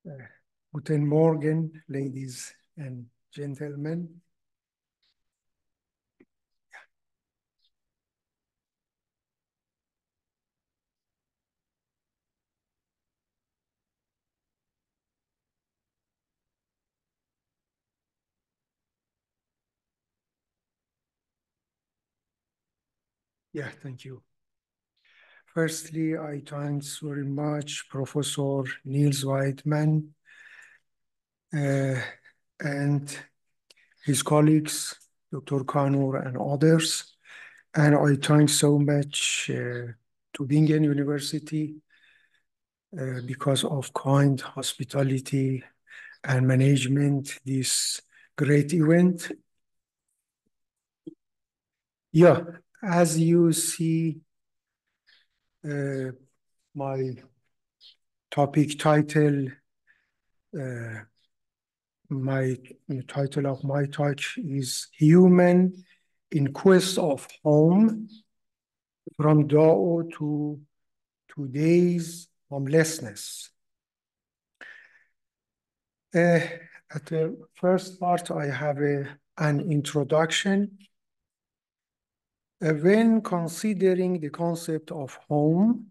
Uh, Guten Morgen, ladies and gentlemen. Yeah, thank you. Firstly, I thanks very much Professor Niels Weidman uh, and his colleagues, Dr. Kanur and others. And I thank so much to Bingen University because of kind hospitality and management this great event. Yeah, as you see, my topic title, uh, my title of my talk is Human in Quest of Home, from Dao to Today's Homelessness. At the first part, I have an introduction. When considering the concept of home,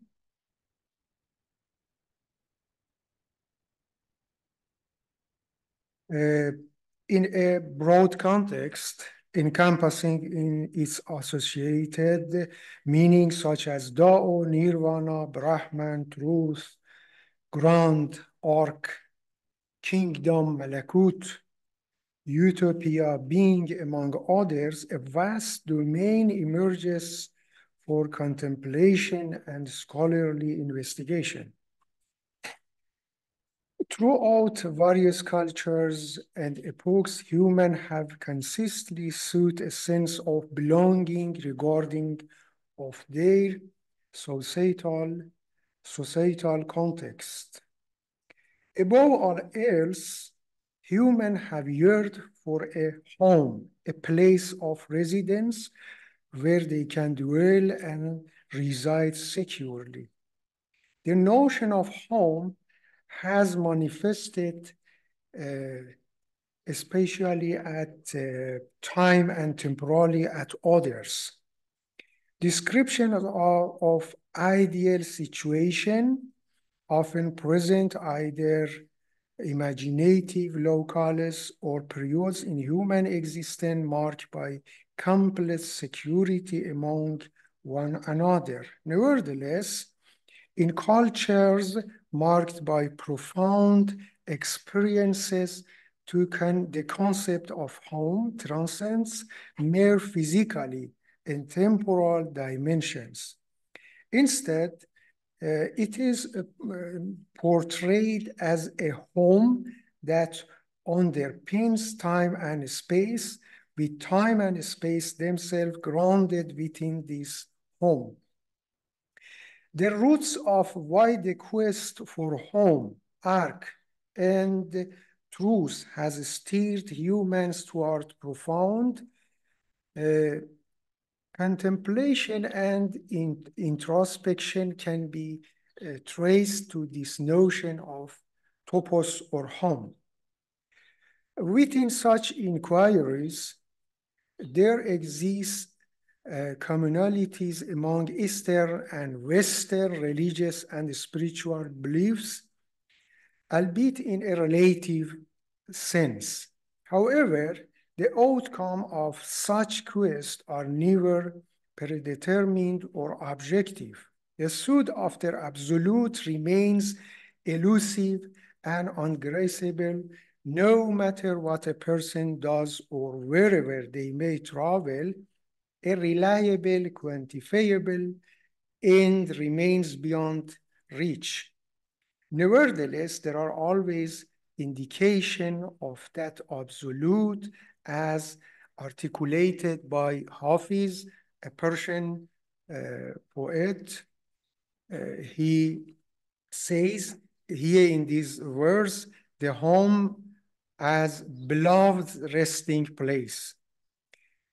in a broad context, encompassing in its associated meanings such as Dao, Nirvana, Brahman, truth, ground, arc, kingdom, Malakut, utopia, being, among others, a vast domain emerges for contemplation and scholarly investigation. Throughout various cultures and epochs, humans have consistently sought a sense of belonging regarding of their societal context. Above all else, humans have yearned for a home, a place of residence where they can dwell and reside securely. The notion of home has manifested especially at time and temporally at others. Description of ideal situation often present either imaginative locales or periods in human existence marked by complex security among one another. Nevertheless, in cultures marked by profound experiences, the concept of home transcends mere physically and temporal dimensions. Instead, it is portrayed as a home that underpins time and space, with time and space themselves grounded within this home. The roots of why the quest for home, arc, and truth has steered humans toward profound uh, contemplation and introspection can be traced to this notion of topos or home. Within such inquiries, there exist commonalities among Eastern and Western religious and spiritual beliefs, albeit in a relative sense. However, the outcome of such quests are never predetermined or objective. The suit after absolute remains elusive and ungraspable, no matter what a person does or wherever they may travel. A reliable, quantifiable end remains beyond reach. Nevertheless, there are always indication of that absolute as articulated by Hafiz, a Persian poet. He says here in this verse, the home as beloved resting place.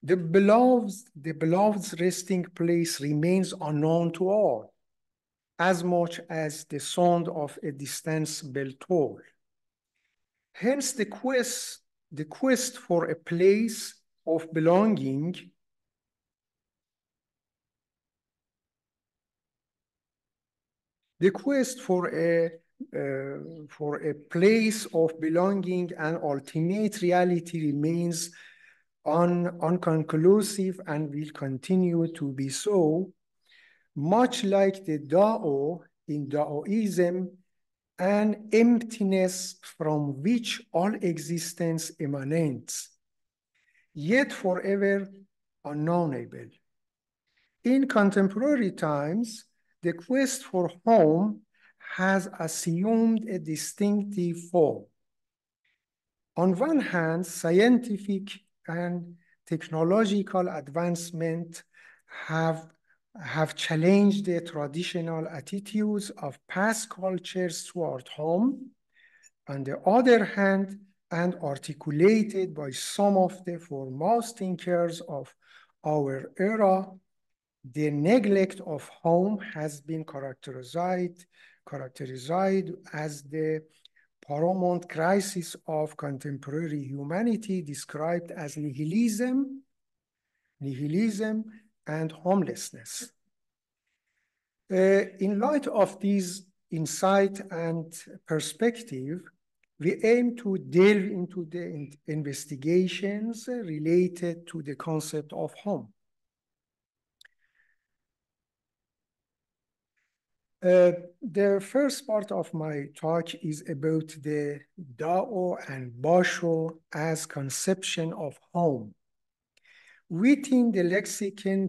The beloved's resting place remains unknown to all, as much as the sound of a distant bell toll. Hence, the quest for a place of belonging for a place of belonging and ultimate reality remains unconclusive and will continue to be so, much like the Dao in Daoism, an emptiness from which all existence emanates, yet forever unknowable. In contemporary times, the quest for home has assumed a distinctive form. On one hand, scientific and technological advancement have challenged the traditional attitudes of past cultures toward home. On the other hand, and articulated by some of the foremost thinkers of our era, the neglect of home has been characterized as the paramount crisis of contemporary humanity, described as nihilism and homelessness. In light of these insight and perspective, we aim to delve into the investigations related to the concept of home. The first part of my talk is about the Dao and Basho as conception of home. Within the lexicon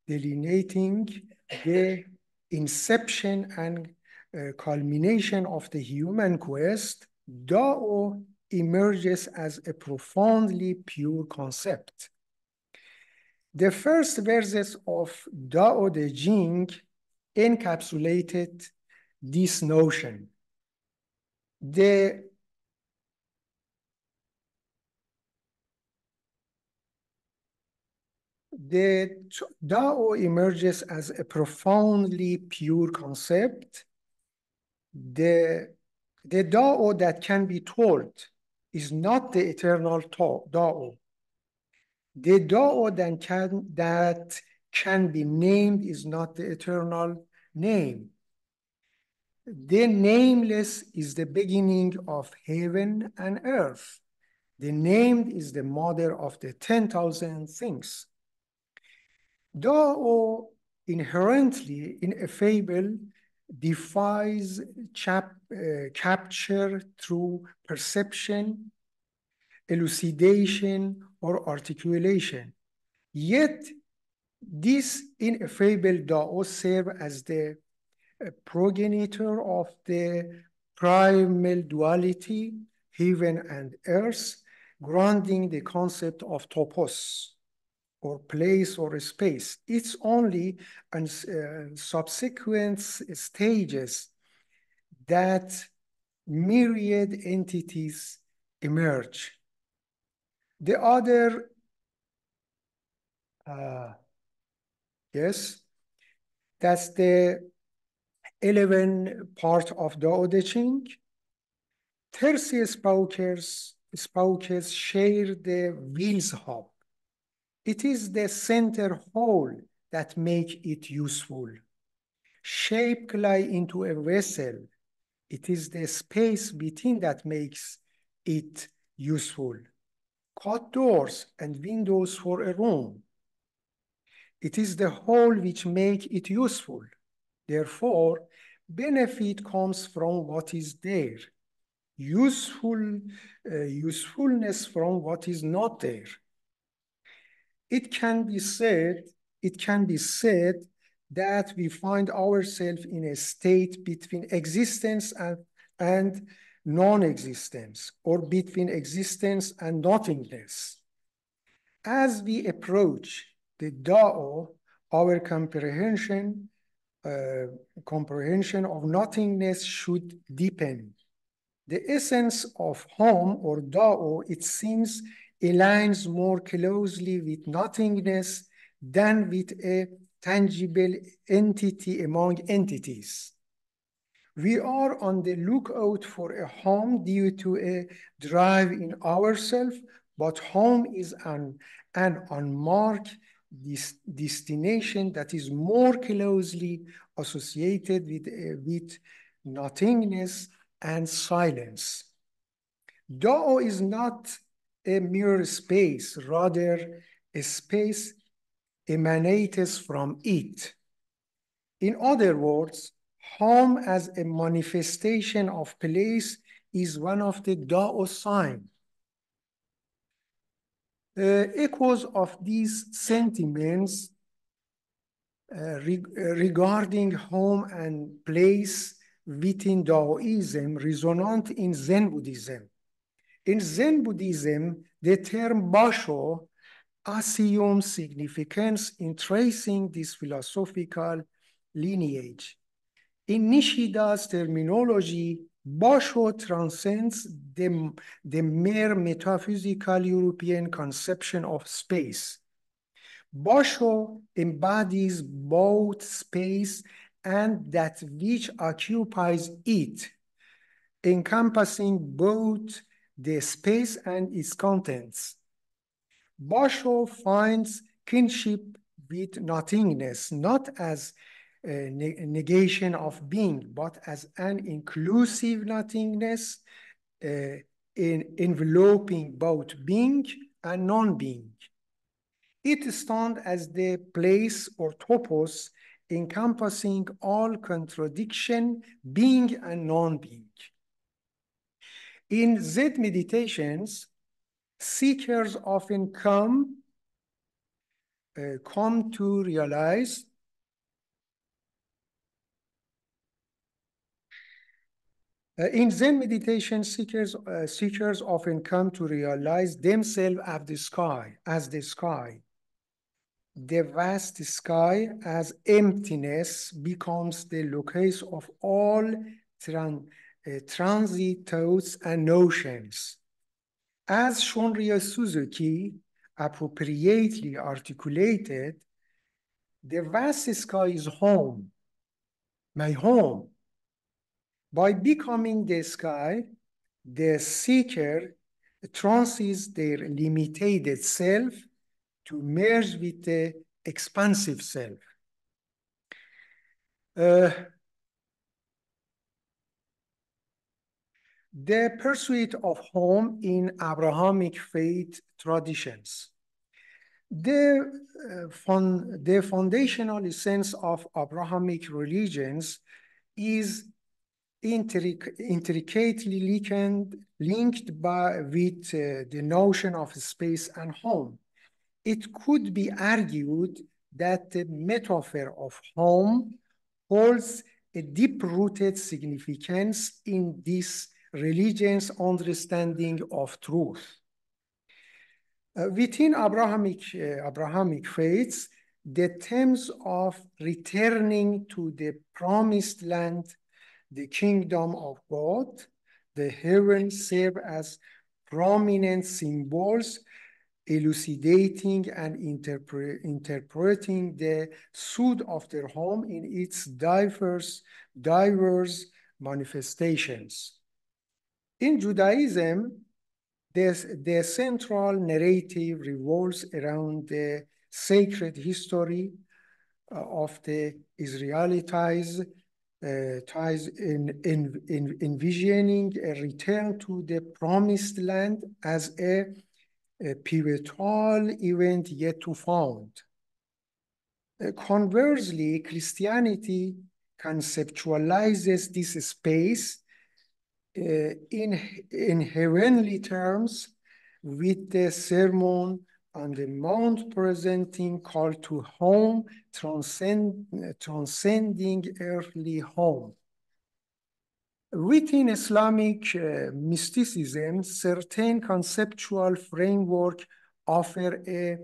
delineating the inception and culmination of the human quest, Dao emerges as a profoundly pure concept. The first verses of Dao De Jing encapsulated this notion. The Dao emerges as a profoundly pure concept. The Dao that can be told is not the eternal Dao. The Dao that can be named is not the eternal name. The nameless is the beginning of heaven and earth. The named is the mother of the 10,000 things. Dao inherently ineffable defies capture through perception, elucidation, or articulation. Yet, this ineffable Dao serves as the progenitor of the primal duality, heaven and earth, grounding the concept of topos, or place or space. It's only in subsequent stages that myriad entities emerge. The other, yes, that's the 11 part of Dao De Ching. 30 spokes share the wheels hub. It is the center hole that makes it useful. Shape clay into a vessel. It is the space between that makes it useful. Cut doors and windows for a room. It is the hole which makes it useful. Therefore, benefit comes from what is there. Usefulness from what is not there. It can be said that we find ourselves in a state between existence and non-existence, or between existence and nothingness. As we approach the Dao, our comprehension of nothingness should deepen. The essence of home or Dao, it seems, aligns more closely with nothingness than with a tangible entity among entities. We are on the lookout for a home due to a drive in ourselves, but home is an unmarked destination that is more closely associated with nothingness and silence. Dao is not a mere space, rather, a space emanates from it. In other words, home as a manifestation of place is one of the Dao signs. Echoes of these sentiments regarding home and place within Daoism resonant in Zen Buddhism. In Zen Buddhism, the term Basho assumes significance in tracing this philosophical lineage. In Nishida's terminology, Basho transcends the mere metaphysical European conception of space. Basho embodies both space and that which occupies it, encompassing both the space and its contents. Basho finds kinship with nothingness, not as a negation of being, but as an inclusive nothingness enveloping both being and non-being. It stands as the place or topos encompassing all contradiction, being and non-being. In Zen meditations, seekers often come to realize in Zen meditation, seekers often come to realize themselves as the sky. The vast sky as emptiness becomes the locus of all transit thoughts and notions. As Shunryu Suzuki appropriately articulated, the vast sky is home, my home. By becoming the sky, the seeker transits their limited self to merge with the expansive self. The pursuit of home in Abrahamic faith traditions. The foundational essence of Abrahamic religions is intricately linked with the notion of space and home. It could be argued that the metaphor of home holds a deep-rooted significance in this religion's understanding of truth. Within Abrahamic faiths, the themes of returning to the promised land, the kingdom of God, the heavens serve as prominent symbols elucidating and interpreting the soul of their home in its diverse manifestations. In Judaism, the central narrative revolves around the sacred history of the Israelites, envisioning a return to the promised land as a pivotal event yet to found. Conversely, Christianity conceptualizes this space in heavenly terms, with the Sermon on the Mount presenting call to home, transcending earthly home. Within Islamic mysticism, certain conceptual framework offer a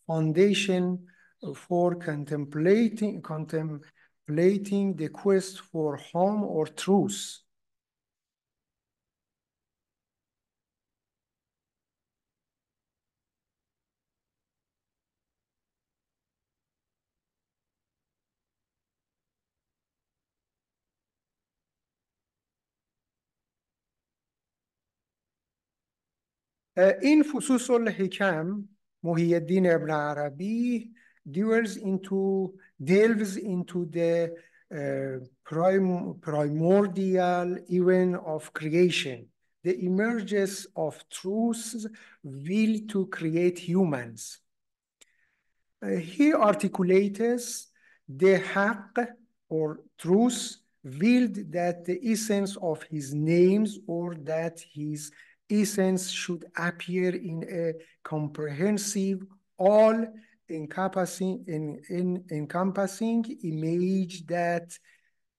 foundation for contemplating the quest for home or truth. In فصوص الحکم, Muhyiddin ibn Arabi delves into the primordial event of creation, the emergence of truth's will to create humans. He articulates the haqq or truth willed that the essence of his names or that his essence should appear in a comprehensive, all encompassing image that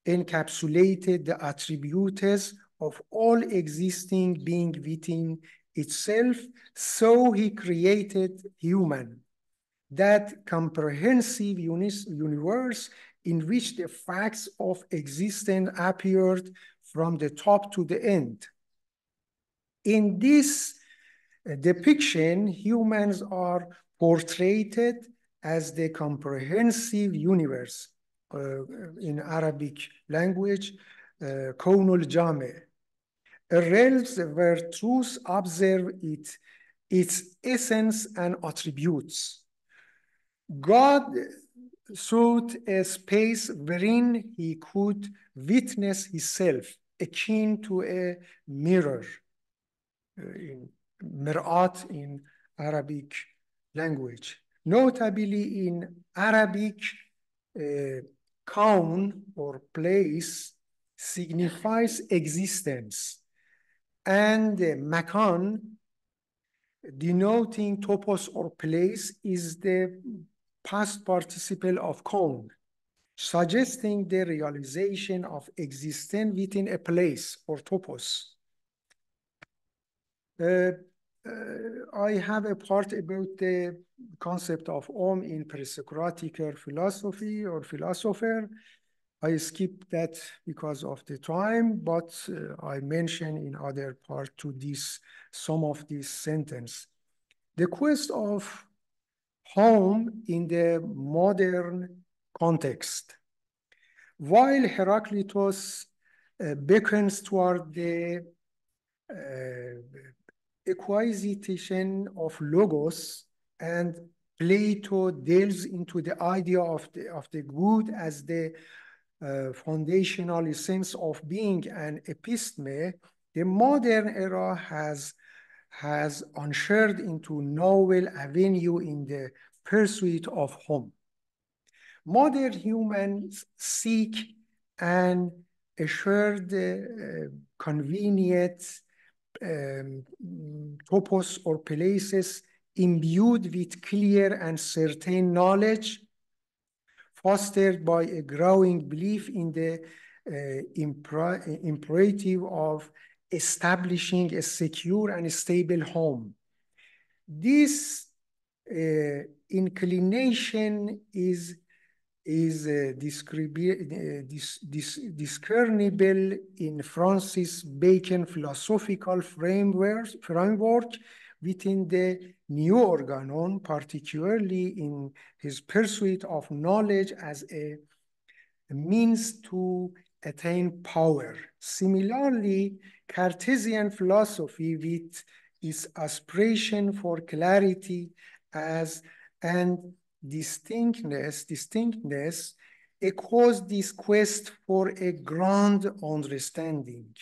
encapsulated the attributes of all existing being within itself. So he created human, that comprehensive universe in which the facts of existence appeared from the top to the end. In this depiction, humans are portrayed as the comprehensive universe, in Arabic language, Kawnul Jame, a realm where truth observes its essence and attributes. God sought a space wherein he could witness himself, akin to a mirror, in mir'at in Arabic language. Notably in Arabic, kaun or place signifies existence, and makan, denoting topos or place, is the past participle of kaun, suggesting the realization of existence within a place or topos. I have a part about the concept of in pre-Socratic philosophy or philosopher. I skip that because of the time, but I mention in other part to this, some of this sentence. The quest of home in the modern context. While Heraclitus beckons toward the acquisition of logos, and Plato delves into the idea of the good as the foundational essence of being an episteme, the modern era has ushered into novel avenue in the pursuit of home. Modern humans seek an assured, convenient topos or places imbued with clear and certain knowledge, fostered by a growing belief in the imperative of establishing a secure and stable home. This inclination is discernible in Francis Bacon philosophical framework within the New Organon, particularly in his pursuit of knowledge as a means to attain power. Similarly, Cartesian philosophy, with its aspiration for clarity and distinctness echoes this quest for a grounded understanding.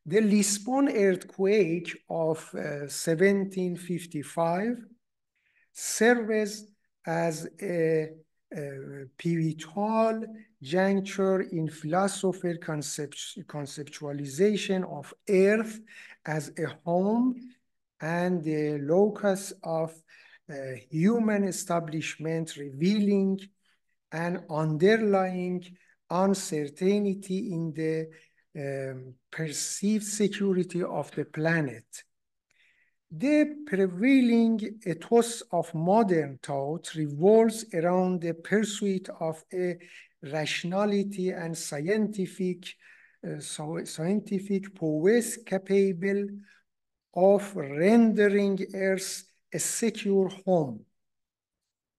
The Lisbon earthquake of 1755 serves as a pivotal juncture in philosophical conceptualization of Earth as a home and the locus of human establishment, revealing an underlying uncertainty in the perceived security of the planet. The prevailing ethos of modern thought revolves around the pursuit of a rationality and scientific prowess capable of rendering Earth a secure home.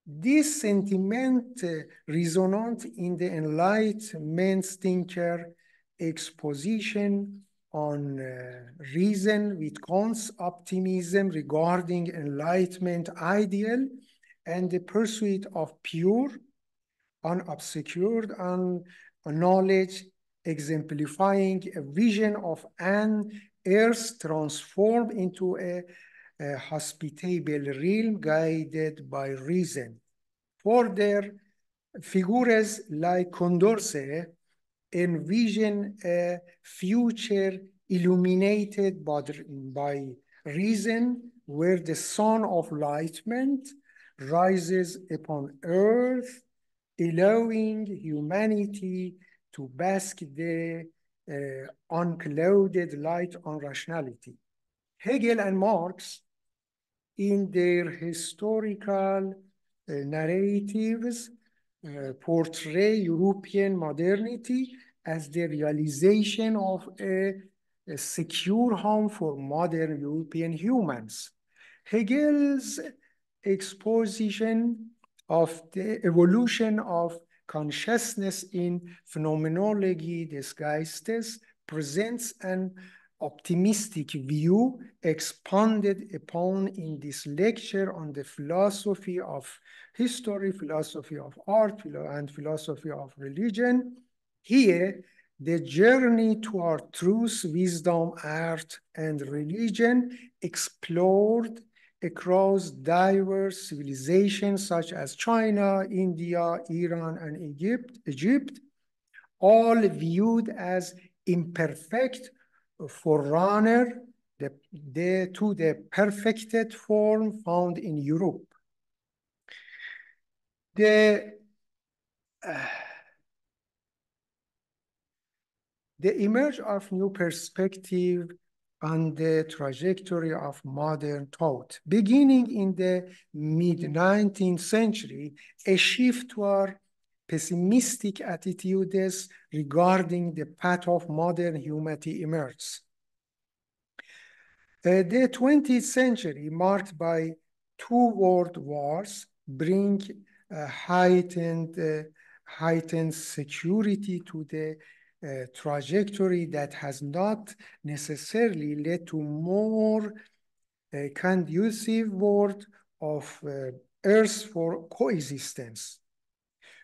This sentiment resonant in the Enlightenment thinker exposition on reason with Kant's optimism regarding enlightenment ideal and the pursuit of pure, unobscured knowledge, exemplifying a vision of an earth transformed into a hospitable realm guided by reason. Further, figures like Condorcet envision a future illuminated by reason where the sun of enlightenment rises upon earth, allowing humanity to bask the unclouded light on rationality. Hegel and Marx, in their historical narratives, portray European modernity as the realization of a secure home for modern European humans. Hegel's exposition of the evolution of consciousness in phenomenology des Geistes presents an optimistic view expanded upon in this lecture on the philosophy of history, philosophy of art, and philosophy of religion. Here, the journey toward truth, wisdom, art, and religion explored across diverse civilizations such as China, India, Iran, and Egypt, all viewed as imperfect forerunner to the perfected form found in Europe. The emerge of new perspective on the trajectory of modern thought. Beginning in the mid-19th century, a shift toward pessimistic attitudes regarding the path of modern humanity emerged. The 20th century, marked by two world wars, bring heightened security to the trajectory that has not necessarily led to more conducive world of Earth for coexistence.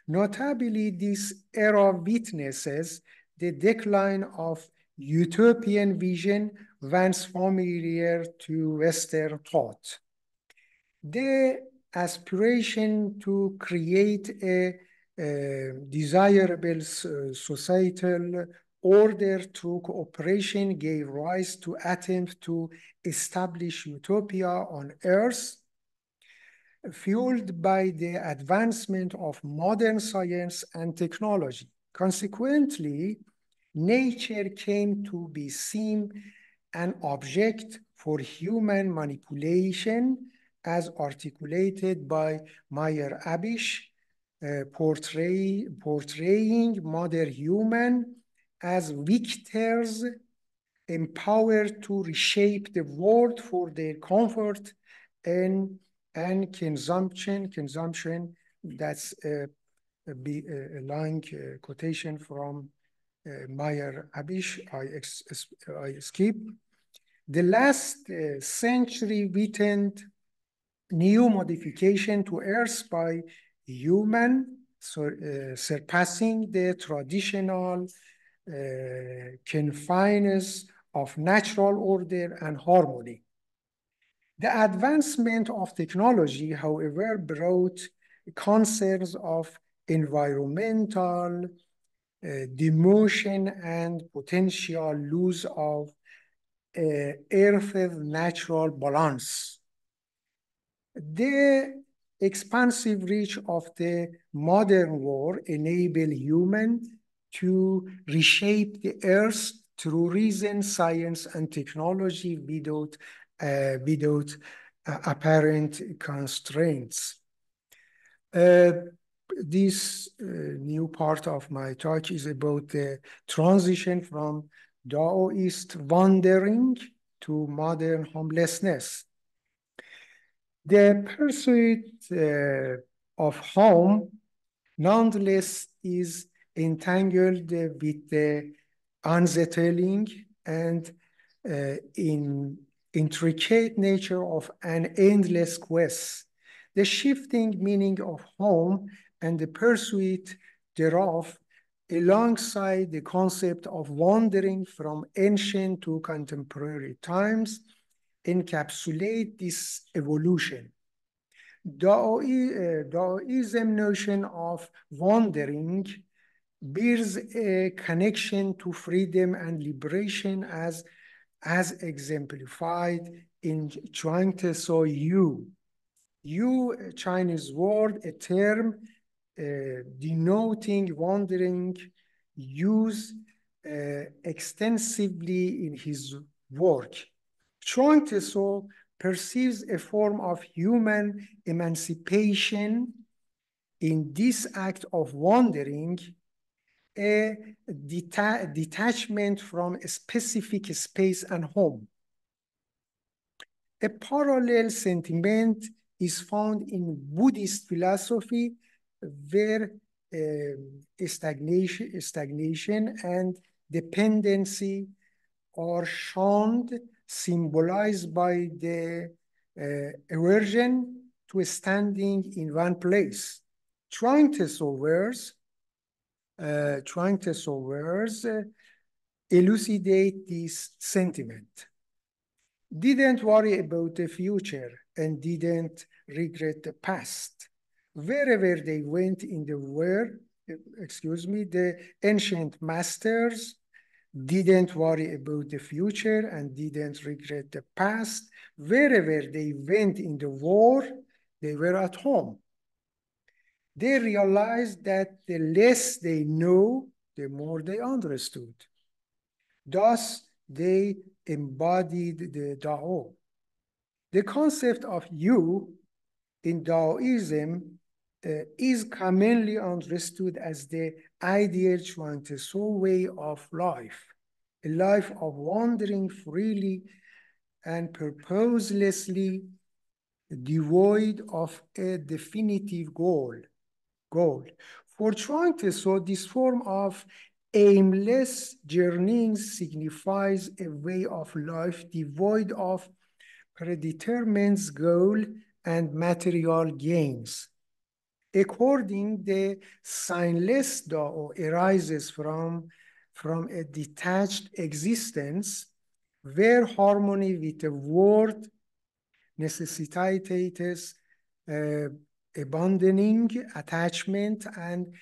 Notably, this era witnesses the decline of utopian vision once familiar to Western thought. The aspiration to create a desirable societal order through cooperation gave rise to attempts to establish utopia on Earth, fueled by the advancement of modern science and technology. Consequently, nature came to be seen an object for human manipulation as articulated by Meyer Abish, portraying modern human as victors empowered to reshape the world for their comfort and consumption. That's a long quotation from Meyer Abish. I skip. The last century witnessed new modification to Earth by human, surpassing the traditional confines of natural order and harmony. The advancement of technology, however, brought concerns of environmental demotion and potential loss of Earth's natural balance. The expansive reach of the modern world enabled humans to reshape the Earth through reason, science, and technology without apparent constraints. This new part of my talk is about the transition from Taoist wandering to modern homelessness. The pursuit of home, nonetheless, is entangled with the unsettling and in intricate nature of an endless quest, the shifting meaning of home and the pursuit thereof, alongside the concept of wandering from ancient to contemporary times, encapsulate this evolution. Daoism notion of wandering bears a connection to freedom and liberation as exemplified in Chuang Tzu Yu. Yu, a Chinese word, a term denoting wandering, used extensively in his work. Chuang Tzu perceives a form of human emancipation in this act of wandering, a detachment from a specific space and home. A parallel sentiment is found in Buddhist philosophy, where stagnation and dependency are shunned, symbolized by the aversion to standing in one place. Trying to elucidate this sentiment. Didn't worry about the future and didn't regret the past. Wherever they went in the world, the ancient masters didn't worry about the future and didn't regret the past. Wherever they went in the war, they were at home. They realized that the less they know, the more they understood. Thus, they embodied the Dao. The concept of you in Taoism is commonly understood as the ideal Chuang Tzu way of life, a life of wandering freely and purposelessly, devoid of a definitive goal. For Chuang Tzu, this form of aimless journeying signifies a way of life devoid of predetermined goal and material gains. According, the signless Dao arises from a detached existence where harmony with the world necessitates abandoning attachment and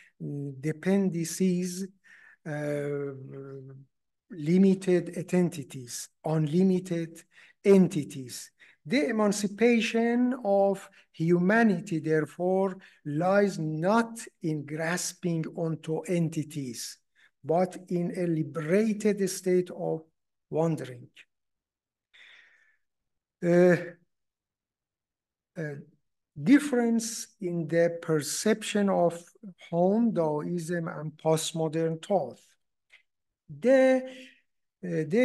dependencies, limited entities, unlimited entities. The emancipation of humanity, therefore, lies not in grasping onto entities, but in a liberated state of wandering. Difference in the perception of home, Taoism, and postmodern thought. The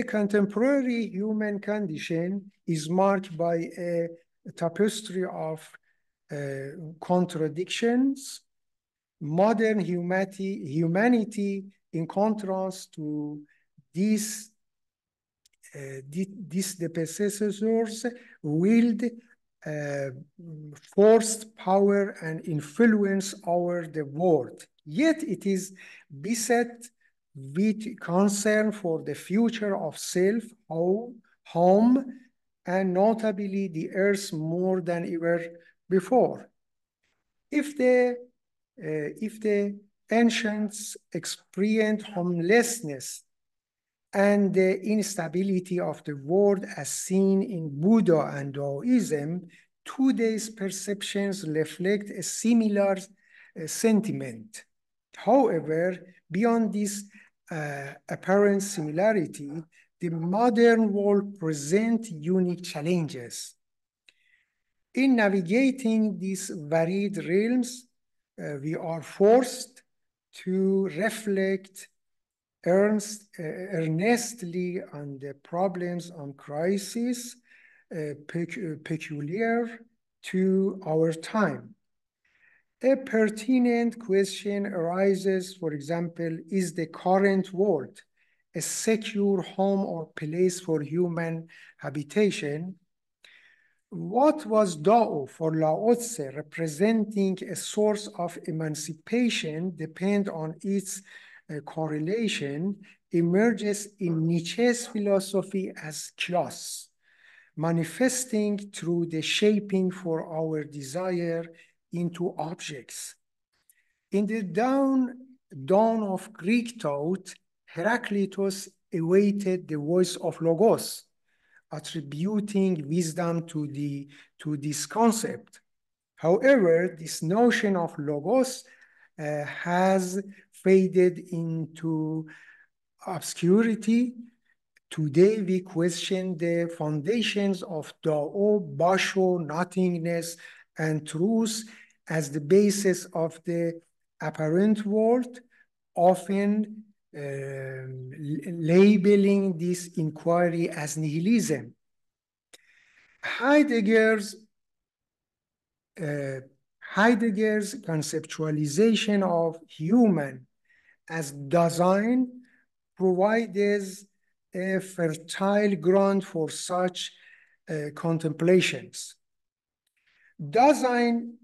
contemporary human condition is marked by a tapestry of contradictions. Modern humanity, in contrast to these predecessors, wield forced power and influence over the world. Yet it is beset with concern for the future of self, home, and notably the earth more than ever before. If the ancients experienced homelessness and the instability of the world as seen in Buddha and Taoism, today's perceptions reflect a similar sentiment. However, beyond this apparent similarity, the modern world presents unique challenges. In navigating these varied realms, we are forced to reflect earnestly on the problems and crises peculiar to our time. A pertinent question arises, for example, is the current world a secure home or place for human habitation. What was Dao for Lao Tse, representing a source of emancipation, depend on its correlation, emerges in Nietzsche's philosophy as chaos, manifesting through the shaping for our desire into objects. In the dawn of Greek thought, Heraclitus awaited the voice of Logos, attributing wisdom to this concept. However, this notion of Logos has faded into obscurity. Today, we question the foundations of Dao, Basho, nothingness, and truth as the basis of the apparent world, often labeling this inquiry as nihilism. Heidegger's conceptualization of human as Dasein provides a fertile ground for such contemplations. Dasein,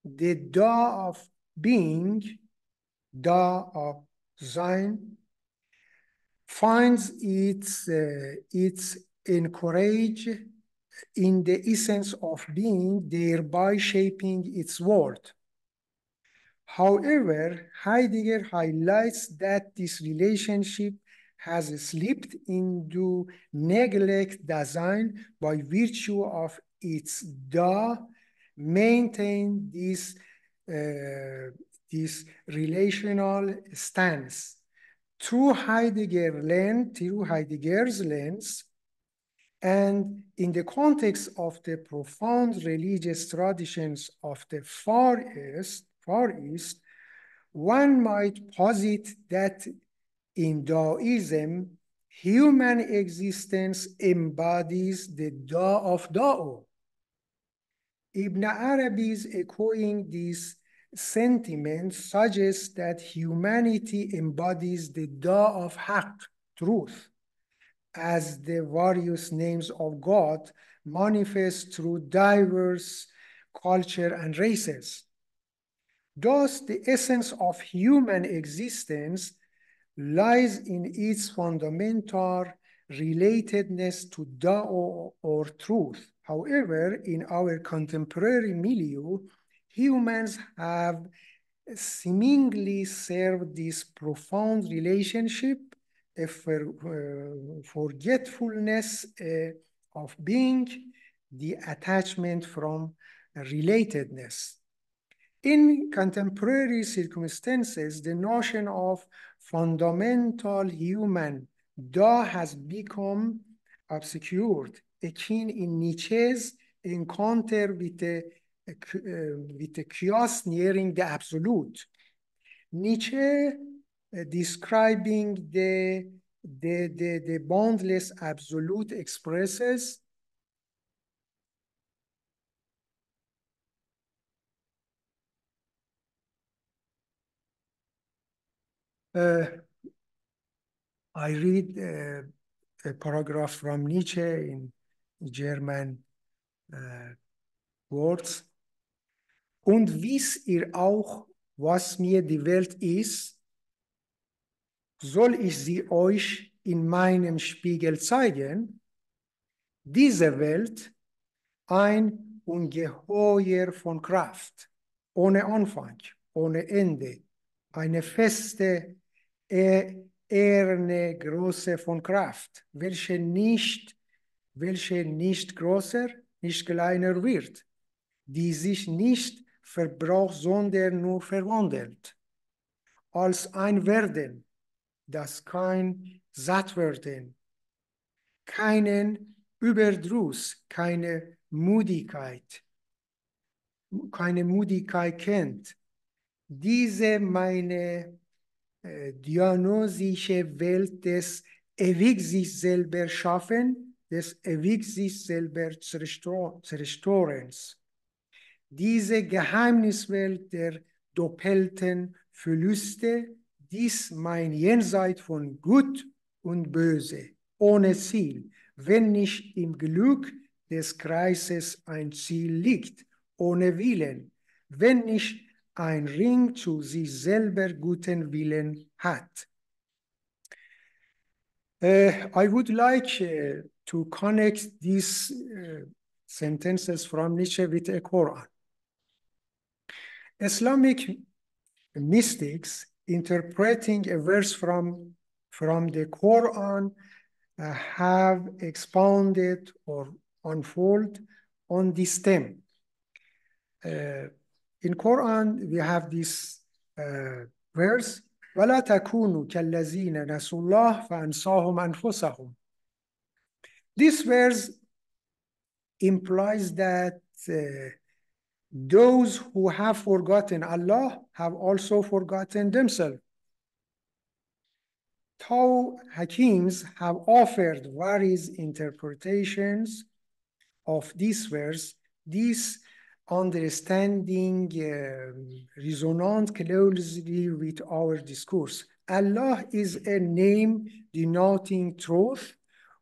the Da of being, Da of Sein, finds its encourage in the essence of being, thereby shaping its world. However, Heidegger highlights that this relationship has slipped into neglect Dasein by virtue of its Da maintain this relational stance. Through Heidegger's lens, and in the context of the profound religious traditions of the Far East, one might posit that in Daoism, human existence embodies the Da of Dao. Ibn Arabi's echoing this sentiment suggests that humanity embodies the Da of Haqq, truth, as the various names of God manifest through diverse culture and races. Thus, the essence of human existence lies in its fundamental relatedness to Dao or truth. However, in our contemporary milieu, humans have seemingly served this profound relationship, a forgetfulness of being, the attachment from relatedness. In contemporary circumstances, the notion of fundamental human Da has become obscured, akin in Nietzsche's encounter with the chaos nearing the absolute. Nietzsche, describing the boundless absolute, expresses I read a paragraph from Nietzsche in German words. Und wisst ihr auch, was mir die Welt ist? Soll ich sie euch in meinem Spiegel zeigen? Diese Welt, ein Ungeheuer von Kraft, ohne Anfang, ohne Ende, eine feste, eherne Größe von Kraft, welche nicht größer, nicht kleiner wird, die sich nicht verbraucht, sondern nur verwandelt, als ein Werden, das kein Sattwerden, keinen Überdruss, keine Müdigkeit kennt. Diese meine diagnostische Welt des ewig sich selber schaffen, des ewig sich selber zerstörens. Diese Geheimniswelt der doppelten Verluste, dies mein Jenseits von Gut und Böse, ohne Ziel, wenn nicht im Glück des Kreises ein Ziel liegt, ohne Willen, wenn nicht ein Ring zu sich selber guten Willen hat. I would like to connect these sentences from Nietzsche with the Quran. Islamic mystics interpreting a verse from the Quran have expounded or unfold on this theme. In Quran, we have this verse, وَلَا تَكُونُوا كَالَّذِينَ نَسُوا اللَّهَ فَأَنْسَاهُمْ أَنفُسَهُم. This verse implies that those who have forgotten Allah have also forgotten themselves. Though Hakims have offered various interpretations of this verse, this understanding resonates closely with our discourse. Allah is a name denoting truth,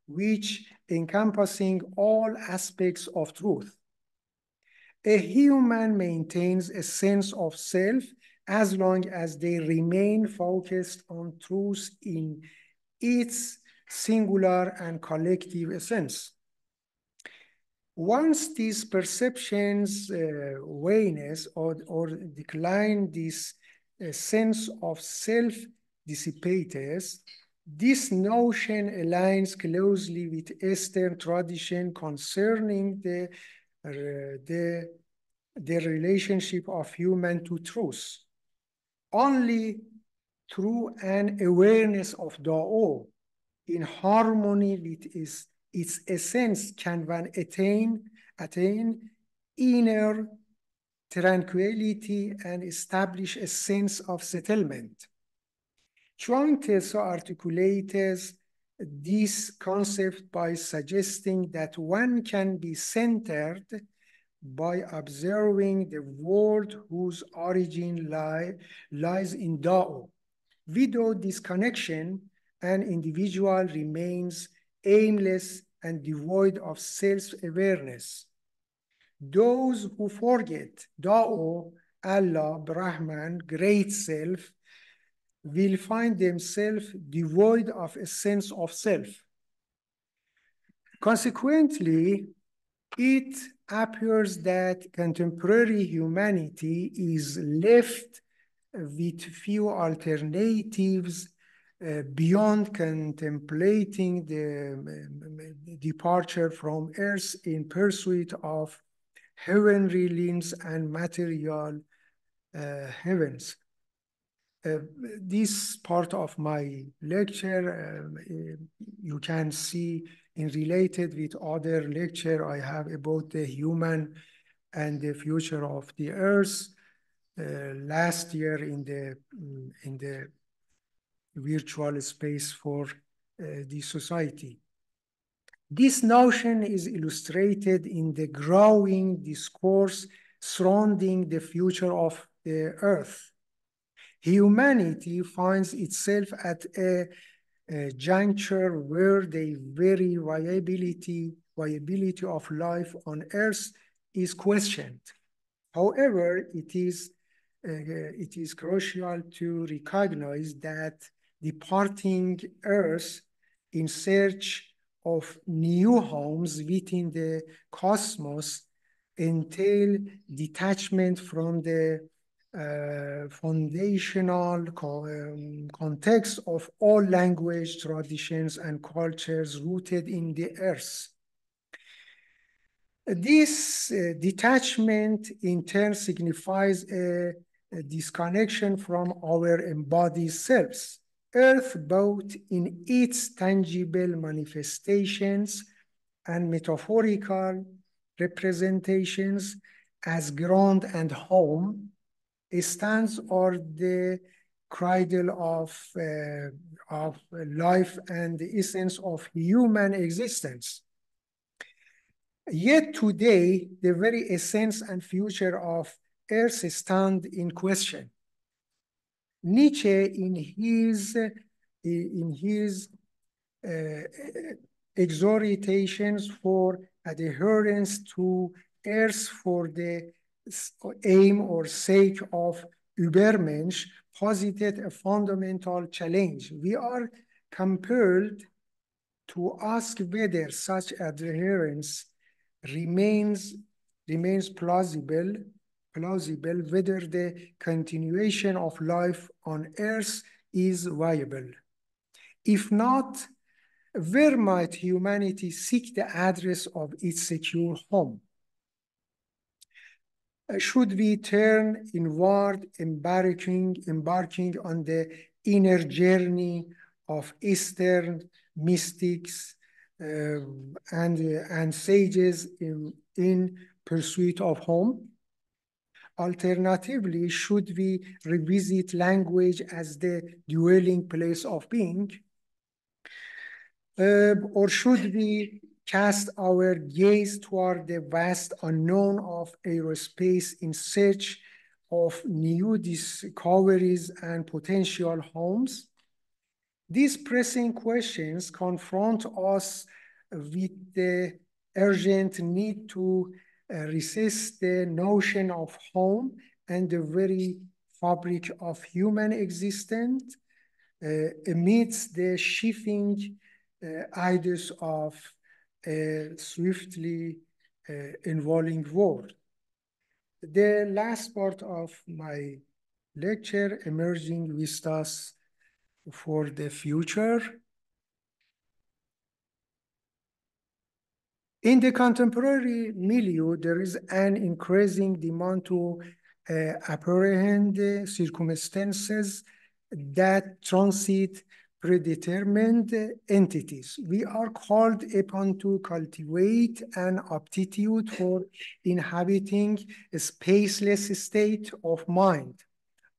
which encompassing all aspects of truth. A human maintains a sense of self as long as they remain focused on truth in its singular and collective essence. Once these perceptions wane or decline, this sense of self dissipates, this notion aligns closely with Eastern tradition concerning the relationship of human to truth. Only through an awareness of Da'o in harmony with its essence can one attain inner tranquility and establish a sense of settlement. Chuang Tzu articulates this concept by suggesting that one can be centered by observing the world whose origin lies in Dao. Without this connection, an individual remains aimless and devoid of self-awareness. Those who forget Dao, Allah, Brahman, Great Self, will find themselves devoid of a sense of self. Consequently, it appears that contemporary humanity is left with few alternatives beyond contemplating the departure from Earth in pursuit of heavenly realms and material heavens. This part of my lecture you can see in related with other lecture I have about the human and the future of the earth last year in the virtual space for the society. This notion is illustrated in the growing discourse surrounding the future of the earth. Humanity finds itself at a juncture where the very viability of life on Earth is questioned. However, it is crucial to recognize that departing Earth in search of new homes within the cosmos entail detachment from the foundational context of all language, traditions, and cultures rooted in the earth. This detachment in turn signifies a disconnection from our embodied selves. Earth, both in its tangible manifestations and metaphorical representations as ground and home, stands or the cradle of life and the essence of human existence. Yet today, the very essence and future of Earth stand in question. Nietzsche, in his exhortations for adherence to Earth for the aim or sake of Übermensch posited a fundamental challenge. We are compelled to ask whether such adherence remains plausible, whether the continuation of life on Earth is viable. If not, where might humanity seek the address of its secure home? Should we turn inward, embarking on the inner journey of Eastern mystics and sages in pursuit of home? Alternatively, should we revisit language as the dwelling place of being? Or should we cast our gaze toward the vast unknown of aerospace in search of new discoveries and potential homes? These pressing questions confront us with the urgent need to resist the notion of home and the very fabric of human existence amidst the shifting ideas of a swiftly evolving world. The last part of my lecture, Emerging Vistas for the Future. In the contemporary milieu, there is an increasing demand to apprehend circumstances that transit predetermined entities. We are called upon to cultivate an aptitude for inhabiting a spaceless state of mind.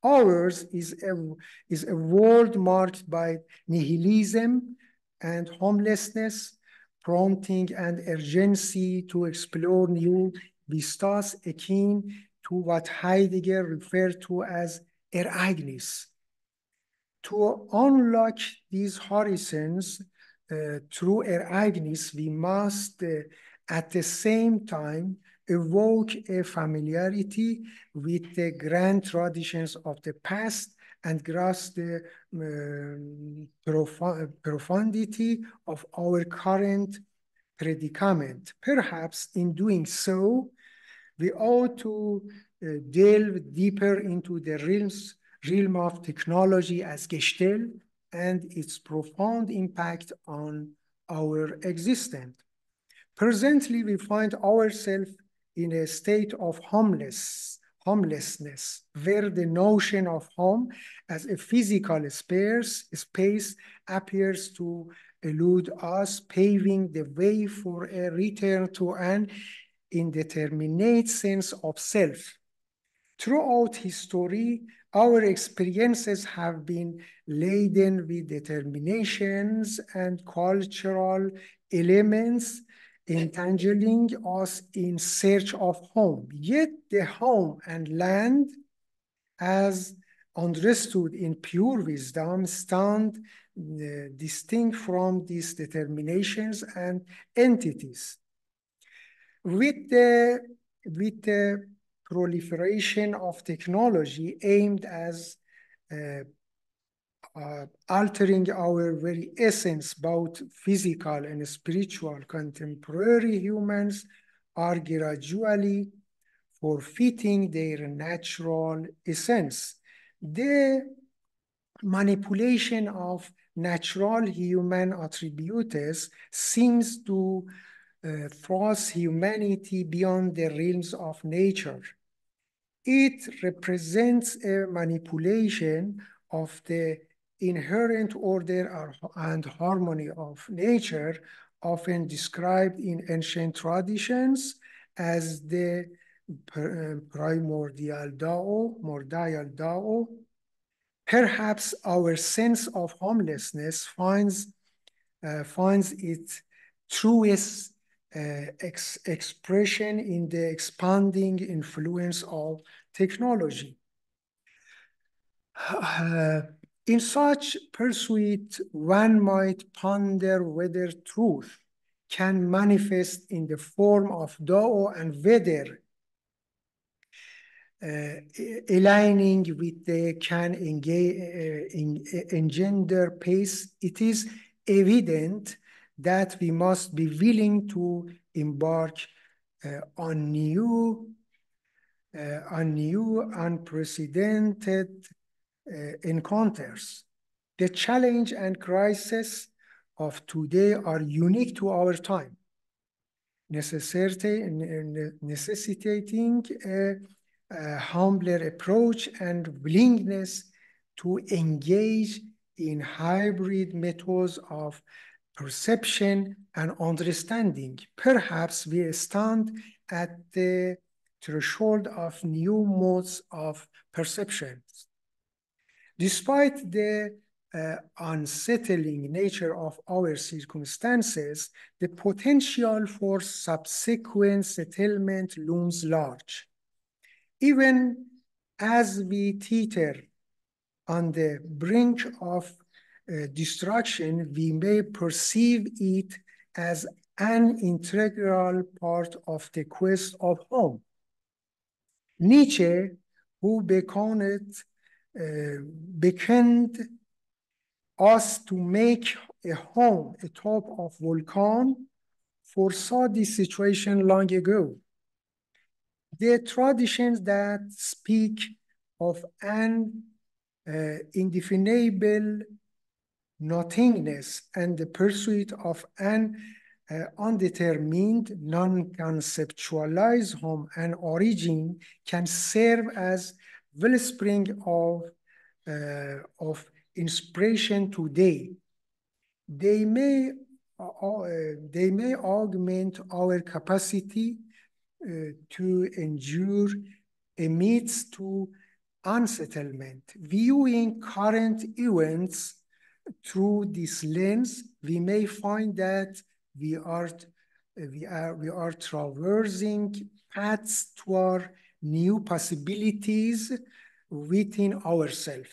Ours is a world marked by nihilism and homelessness, prompting an urgency to explore new vistas akin to what Heidegger referred to as Ereignis. To unlock these horizons through Ereignis, we must at the same time evoke a familiarity with the grand traditions of the past and grasp the profundity of our current predicament. Perhaps in doing so, we ought to delve deeper into the realm of technology as Gestalt and its profound impact on our existence. Presently, we find ourselves in a state of homelessness, where the notion of home as a physical space appears to elude us, paving the way for a return to an indeterminate sense of self. Throughout history, our experiences have been laden with determinations and cultural elements entangling us in search of home. Yet the home and land, as understood in pure wisdom, stand distinct from these determinations and entities. With the proliferation of technology aimed as altering our very essence, both physical and spiritual, contemporary humans are gradually forfeiting their natural essence. The manipulation of natural human attributes seems to thrust humanity beyond the realms of nature. It represents a manipulation of the inherent order and harmony of nature, often described in ancient traditions as the primordial Dao. Perhaps our sense of homelessness finds its truest expression in the expanding influence of technology. In such pursuit, one might ponder whether truth can manifest in the form of Dao and whether aligning with the can engender pace. It is evident that we must be willing to embark on new, unprecedented encounters. The challenge and crisis of today are unique to our time, necessitating a humbler approach and willingness to engage in hybrid methods of perception and understanding. Perhaps we stand at the threshold of new modes of perception. Despite the unsettling nature of our circumstances, the potential for subsequent settlement looms large. Even as we teeter on the brink of destruction, we may perceive it as an integral part of the quest of home. Nietzsche, who beckoned us to make a home atop of volcano, foresaw this situation long ago. The traditions that speak of an indefinable nothingness and the pursuit of an undetermined, non-conceptualized home and origin can serve as wellspring of inspiration today. They may augment our capacity to endure amidst to unsettlement. Viewing current events through this lens, we may find that we are traversing paths toward new possibilities within ourselves.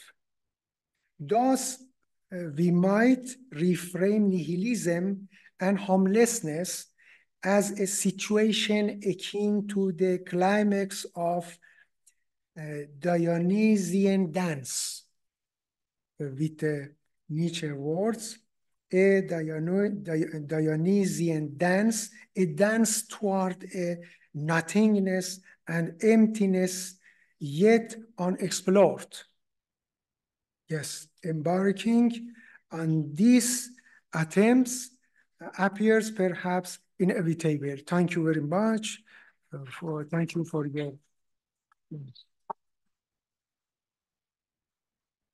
Thus, we might reframe nihilism and homelessness as a situation akin to the climax of Dionysian dance, with Nietzsche words, a Dionysian dance, a dance toward a nothingness and emptiness yet unexplored. Yes, embarking on these attempts appears perhaps inevitable. Thank you very much. Thank you for your